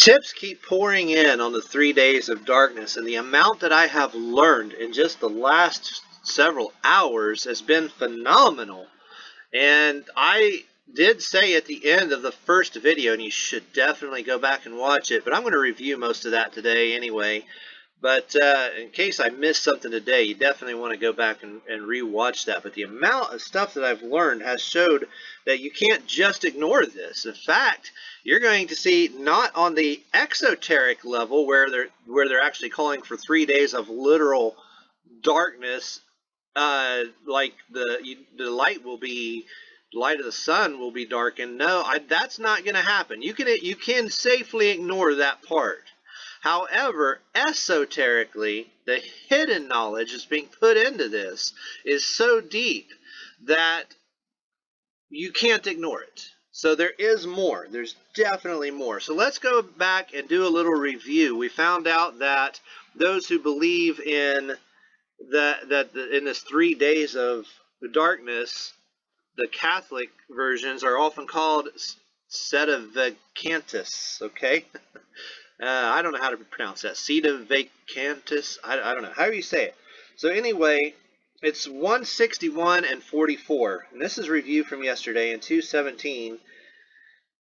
Tips keep pouring in on the 3 days of darkness, and the amount that I have learned in just the last several hours has been phenomenal. And I did say at the end of the first video, and you should definitely go back and watch it, but I'm going to review most of that today anyway. But in case I missed something today, you definitely want to go back and re-watch that. But the amount of stuff that I've learned has showed that you can't just ignore this. In fact, you're going to see not on the exoteric level where they're actually calling for 3 days of literal darkness, like the light of the sun will be darkened. No, that's not going to happen. You can safely ignore that part. However, esoterically, the hidden knowledge that's being put into this is so deep that you can't ignore it. So there is more. There's definitely more. So let's go back and do a little review. We found out that those who believe in in this 3 days of darkness, the Catholic versions are often called sedevacantists, okay? I don't know how to pronounce that. Sedevacantists. I don't know. However you say it. So anyway, it's 161 and 44. And this is review from yesterday in 217.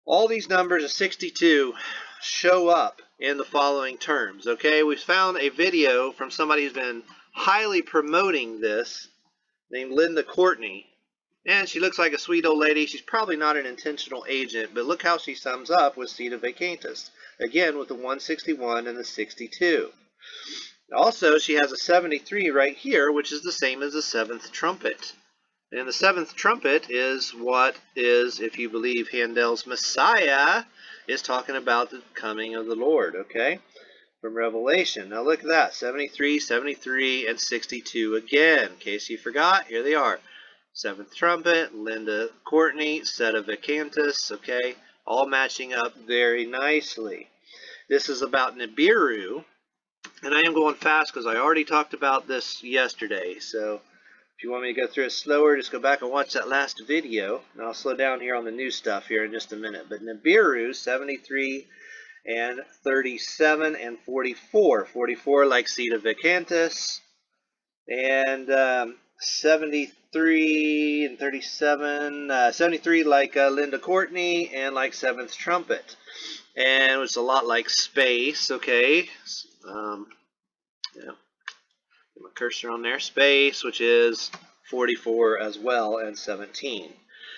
All these numbers of 62 show up in the following terms. Okay, we found a video from somebody who's been highly promoting this, named Linda Courtney. And she looks like a sweet old lady. She's probably not an intentional agent, but look how she sums up with sedevacantists. Again, with the 161 and the 62. Also, she has a 73 right here, which is the same as the 7th trumpet. And the 7th trumpet is what is, if you believe Handel's Messiah, is talking about the coming of the Lord, okay? From Revelation. Now look at that, 73, 73, and 62 again. In case you forgot, here they are. 7th trumpet, Linda Courtney, sedevacantists, okay? All matching up very nicely. This is about Nibiru, and I am going fast because I already talked about this yesterday. So if you want me to go through it slower, just go back and watch that last video. And I'll slow down here on the new stuff here in just a minute. But Nibiru, 73 and 37 and 44. 44 like sedevacantists, and 73 and 37, 73 like Linda Courtney, and like 7th trumpet. And it's a lot like space, okay? Yeah, get my cursor on there. Space, which is 44 as well, and 17.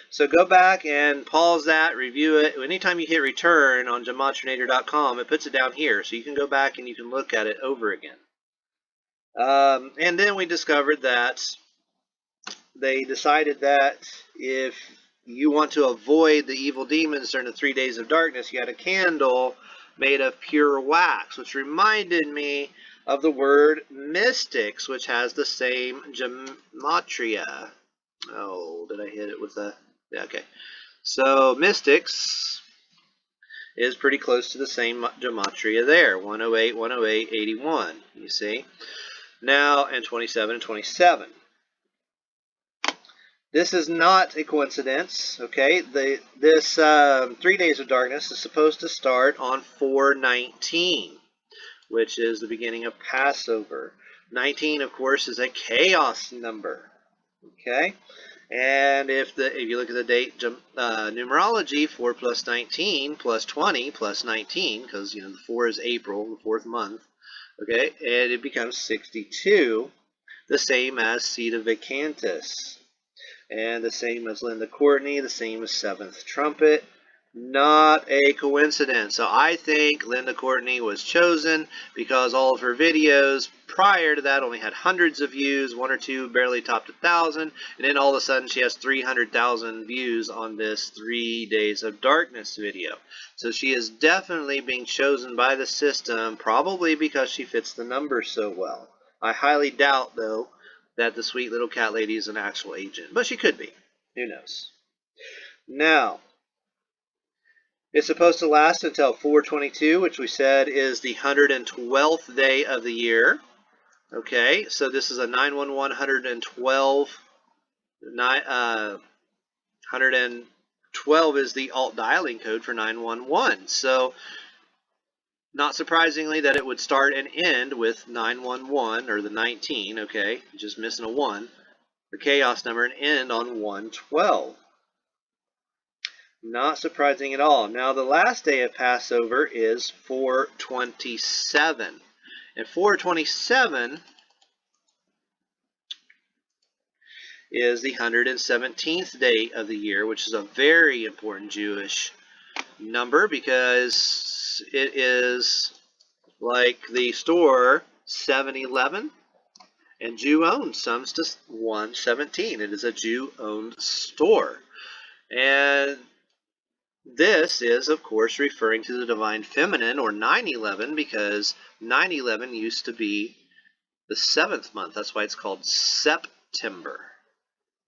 So go back and pause that, review it. Anytime you hit return on gematrinator.com, it puts it down here, so you can go back and you can look at it over again. And then we discovered that they decided that if you want to avoid the evil demons during the 3 days of darkness, you had a candle made of pure wax, which reminded me of the word mystics, which has the same gematria. Oh, did I hit it with a... Yeah, okay. So mystics is pretty close to the same gematria there. 108, 108, 81, you see. Now, and 27 and 27. This is not a coincidence, okay? This 3 days of darkness is supposed to start on 4/19, which is the beginning of Passover. 19, of course, is a chaos number, okay? And if you look at the date numerology, 4 plus 19 plus 20 plus 19, because the 4 is April, the 4th month, okay? And it becomes 62, the same as sedevacantists. And the same as Linda Courtney, the same as 7th trumpet. Not a coincidence. So I think Linda Courtney was chosen because all of her videos prior to that only had hundreds of views, 1 or 2 barely topped 1,000, and then all of a sudden she has 300,000 views on this 3 days of darkness video. So she is definitely being chosen by the system, probably because she fits the numbers so well. I highly doubt, though, that the sweet little cat lady is an actual agent. But she could be. Who knows? Now, it's supposed to last until 4/22, which we said is the 112th day of the year. Okay, so this is a 911 112. 112 is the alt dialing code for 911. So Not surprisingly that it would start and end with 911, or the 19, okay, just missing a 1, the chaos number, and end on 112. Not surprising at all. Now the last day of Passover is 427. And 427 is the 117th day of the year, which is a very important Jewish number because it is like the store 7-Eleven, and Jew-owned sums to 117. It is a Jew-owned store. And this is, of course, referring to the divine feminine, or 9/11, because 9/11 used to be the 7th month. That's why it's called September.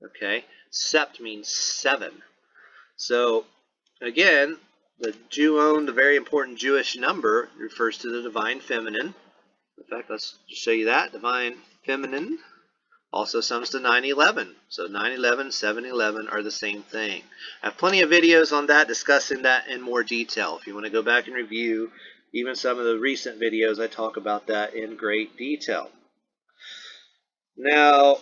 Okay? Sept means 7. So, again, the Jew-owned, the very important Jewish number, refers to the divine feminine. In fact, let's show you that. Divine feminine also sums to 9/11. So 9/11, 7/11 are the same thing. I have plenty of videos on that discussing that in more detail. If you want to go back and review even some of the recent videos, I talk about that in great detail. Now,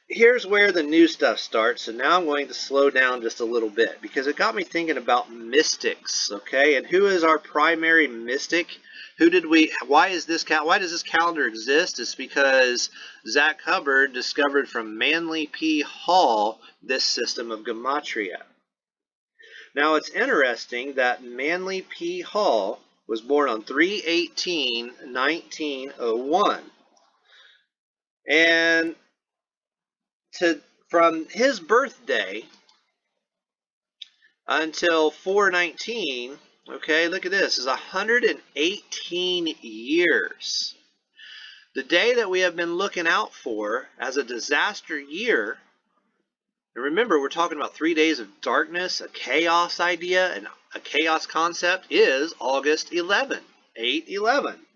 here's where the new stuff starts, and now I'm going to slow down just a little bit because it got me thinking about mystics, okay? And who is our primary mystic? Why does this calendar exist? It's because Zach Hubbard discovered from Manly P. Hall this system of gematria. Now it's interesting that Manly P. Hall was born on 3/18/1901. And from his birthday until 4/19, okay, look at this, is 118 years. The day that we have been looking out for as a disaster year, and remember, we're talking about 3 days of darkness, a chaos idea, and a chaos concept, is August 11, 8/11.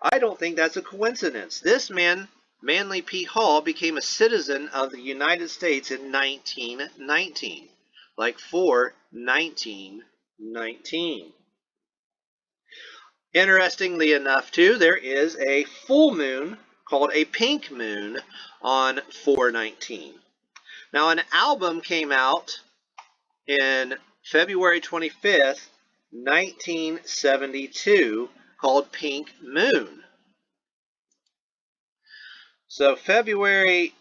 I don't think that's a coincidence. This man, Manly P. Hall, became a citizen of the United States in 1919, like 4/19/19. Interestingly enough, too, there is a full moon called a pink moon on 4/19. Now, an album came out in February 25th, 1972, called Pink Moon. So February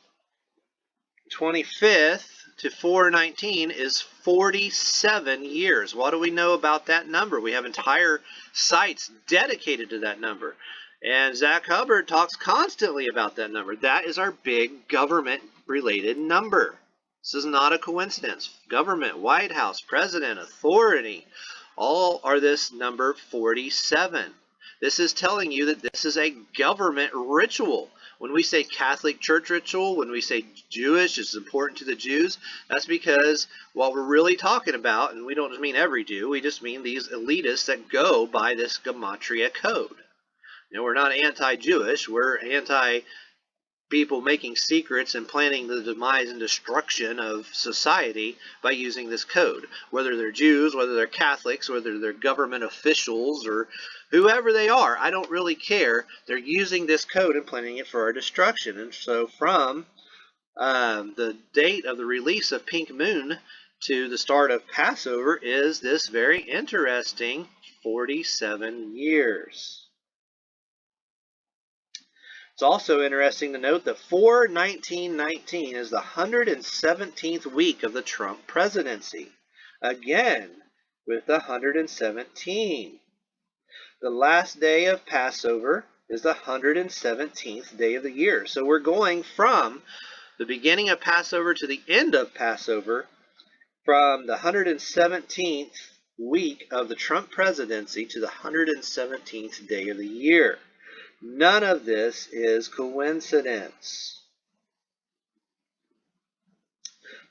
25th to 4/19 is 47 years. What do we know about that number? We have entire sites dedicated to that number. And Zach Hubbard talks constantly about that number. That is our big government-related number. This is not a coincidence. Government, White House, President, authority, all are this number 47. This is telling you that this is a government ritual. When we say Catholic Church ritual, when we say Jewish, it's important to the Jews, that's because what we're really talking about, and we don't just mean every Jew, we just mean these elitists that go by this gematria code. You know, we're not anti-Jewish, we're anti-people making secrets and planning the demise and destruction of society by using this code. Whether they're Jews, whether they're Catholics, whether they're government officials, or whoever they are, I don't really care. They're using this code and planning it for our destruction. And so from the date of the release of Pink Moon to the start of Passover is this very interesting 47 years. It's also interesting to note that 4/19/19 is the 117th week of the Trump presidency. Again, with the 117. The last day of Passover is the 117th day of the year. So we're going from the beginning of Passover to the end of Passover, from the 117th week of the Trump presidency to the 117th day of the year. None of this is coincidence.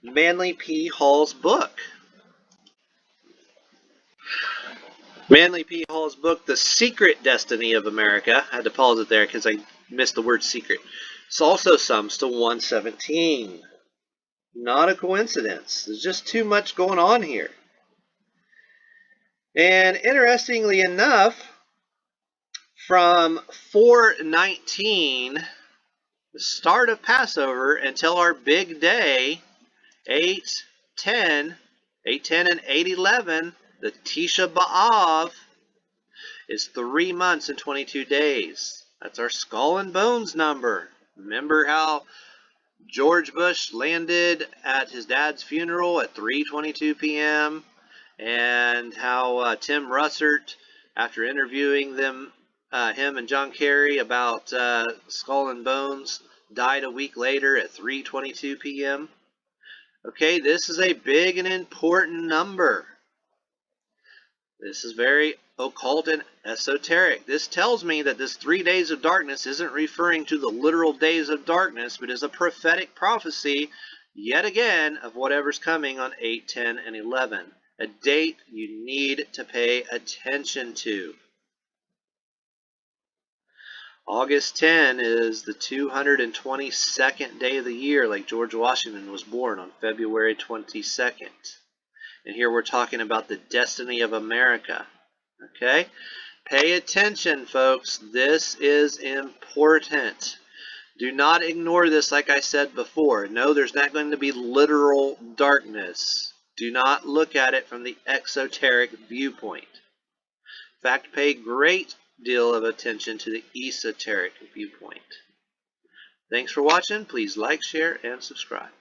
Manly P. Hall's book. Manly P. Hall's book, The Secret Destiny of America. I had to pause it there because I missed the word secret. This also sums to 117. Not a coincidence. There's just too much going on here. And interestingly enough, from 4/19, the start of Passover, until our big day, 8/10, 8/10 and 8/11, the Tisha B'Av, is 3 months and 22 days. That's our skull and bones number. Remember how George Bush landed at his dad's funeral at 3:22 p.m. and how Tim Russert, after interviewing him and John Kerry about Skull and Bones, died a week later at 3:22 p.m. Okay, this is a big and important number. This is very occult and esoteric. This tells me that this 3 days of darkness isn't referring to the literal days of darkness, but is a prophetic prophecy, yet again, of whatever's coming on 8/10 and 11. A date you need to pay attention to. August 10 is the 222nd day of the year, like George Washington was born on February 22nd. And here we're talking about the destiny of America. Okay? Pay attention, folks. This is important. Do not ignore this like I said before. No, there's not going to be literal darkness. Do not look at it from the exoteric viewpoint. In fact, pay great deal of attention to the esoteric viewpoint. Thanks for watching. Please like, share, and subscribe.